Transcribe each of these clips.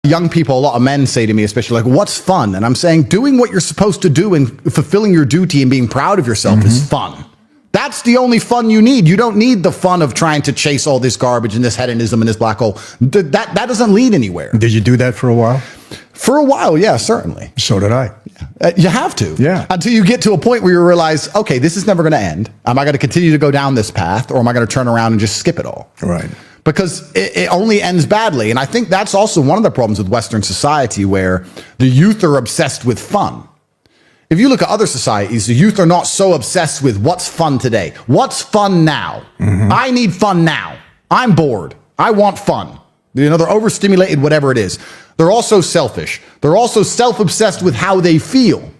young people, a lot of men say to me, especially like, what's fun? And I'm saying, doing what you're supposed to do and fulfilling your duty and being proud of yourself is fun. That's the only fun you need. You don't need the fun of trying to chase all this garbage and this hedonism and this black hole. That doesn't lead anywhere. Did you do that for a while? For a while, yeah, certainly. So did I. You have to. Yeah. Until you get to a point where you realize, okay, this is never going to end. Am I going to continue to go down this path, or am I going to turn around and just skip it all? Right. Because it only ends badly. And I think that's also one of the problems with Western society, where the youth are obsessed with fun. If you look at other societies, the youth are not so obsessed with what's fun today. What's fun now? I need fun now. I'm bored. I want fun. You know, they're overstimulated, whatever it is. They're also selfish. They're also self-obsessed with how they feel.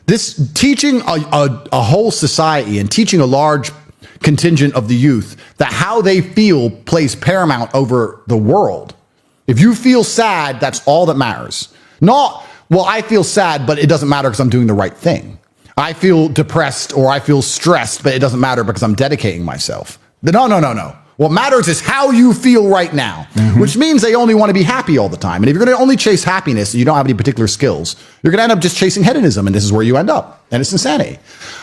This teaching a whole society and teaching a large contingent of the youth that how they feel plays paramount over the world. If you feel sad, that's all that matters. Not, well, I feel sad, but it doesn't matter because I'm doing the right thing. I feel depressed or I feel stressed, but it doesn't matter because I'm dedicating myself. No. What matters is how you feel right now, which means they only want to be happy all the time. And if you're going to only chase happiness and you don't have any particular skills, you're going to end up just chasing hedonism, and this is where you end up. And it's insanity.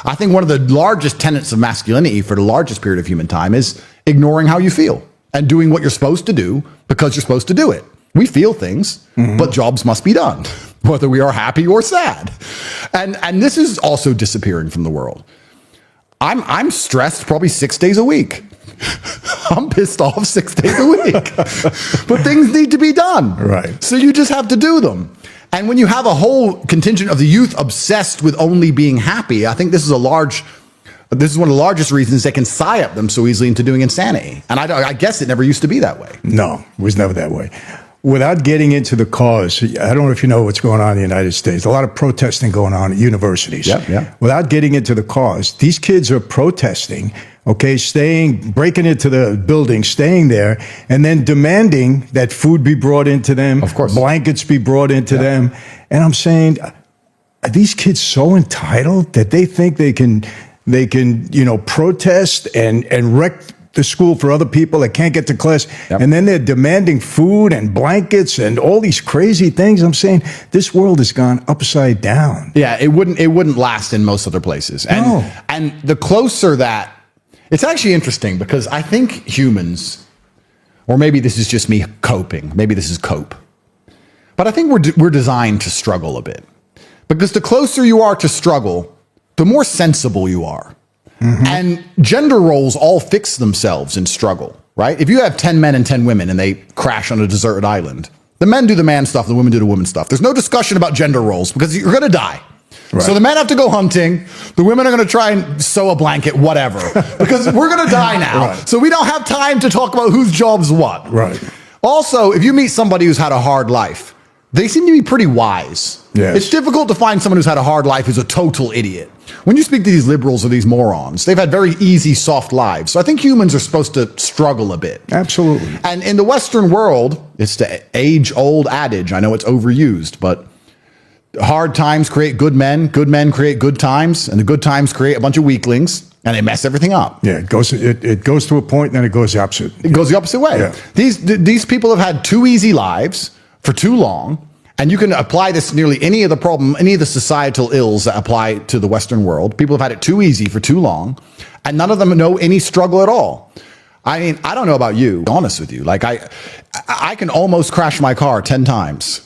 I think one of the largest tenets of masculinity for the largest period of human time is ignoring how you feel and doing what you're supposed to do because you're supposed to do it. We feel things, but jobs must be done, whether we are happy or sad. And this is also disappearing from the world. I'm stressed probably 6 days a week. I'm pissed off 6 days a week. But things need to be done. Right. So you just have to do them. And when you have a whole contingent of the youth obsessed with only being happy, I think this is one of the largest reasons they can psyop them so easily into doing insanity. And I guess it never used to be that way. No, it was never that way. Without getting into the cause, I don't know if you know what's going on in the United States. A lot of protesting going on at universities. Yeah. Without getting into the cause, these kids are protesting, okay, breaking into the building, staying there, and then demanding that food be brought into them, of course, blankets be brought into them. And I'm saying, are these kids so entitled that they think they can, protest and wreck the school for other people that can't get to class, and then they're demanding food and blankets and all these crazy things? I'm saying this world has gone upside down. Yeah, it wouldn't last in most other places. And the closer that, it's actually interesting because I think humans, or maybe this is just me coping, maybe this is cope, but I think we're designed to struggle a bit, because the closer you are to struggle, the more sensible you are. And gender roles all fix themselves in struggle, right? If you have 10 men and 10 women and they crash on a deserted island, the men do the man stuff, the women do the woman stuff. There's no discussion about gender roles because you're going to die. Right. So the men have to go hunting. The women are going to try and sew a blanket, whatever, because we're going to die now. Right. So we don't have time to talk about whose job's what. Right. Also, if you meet somebody who's had a hard life, they seem to be pretty wise. Yes. It's difficult to find someone who's had a hard life who's a total idiot. When you speak to these liberals or these morons, they've had very easy, soft lives. So I think humans are supposed to struggle a bit. Absolutely. And in the Western world, it's the age-old adage. I know it's overused, but hard times create good men create good times, and the good times create a bunch of weaklings, and they mess everything up. Yeah, it goes to a point, and then it goes the opposite. It goes the opposite way. Yeah. These people have had too easy lives for too long. And you can apply this to nearly any of the societal ills that apply to the Western world. People have had it too easy for too long, and none of them know any struggle at all. I mean, I don't know about you, to be honest with you. Like I can almost crash my car 10 times.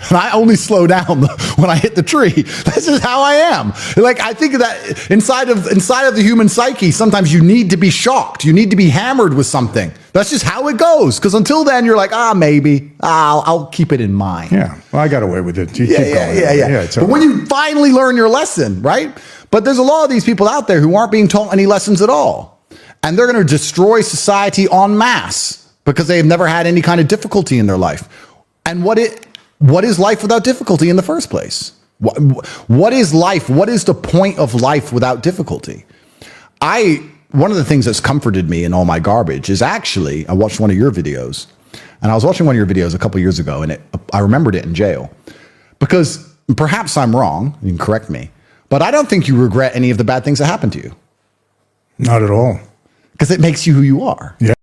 And I only slow down when I hit the tree. This is how I am. Like, I think that inside of the human psyche, sometimes you need to be shocked. You need to be hammered with something. That's just how it goes. Because until then, you're like, maybe I'll keep it in mind. Yeah, well, I got away with it. Yeah. But when you finally learn your lesson, right? But there's a lot of these people out there who aren't being taught any lessons at all, and they're going to destroy society en masse because they have never had any kind of difficulty in their life. And what is life without difficulty in the first place? What is life? What is the point of life without difficulty? One of the things that's comforted me in all my garbage is actually, I watched one of your videos, and I was watching one of your videos a couple years ago, and I remembered it in jail, because perhaps I'm wrong, you can correct me, but I don't think you regret any of the bad things that happened to you. Not at all. Because it makes you who you are. Yeah.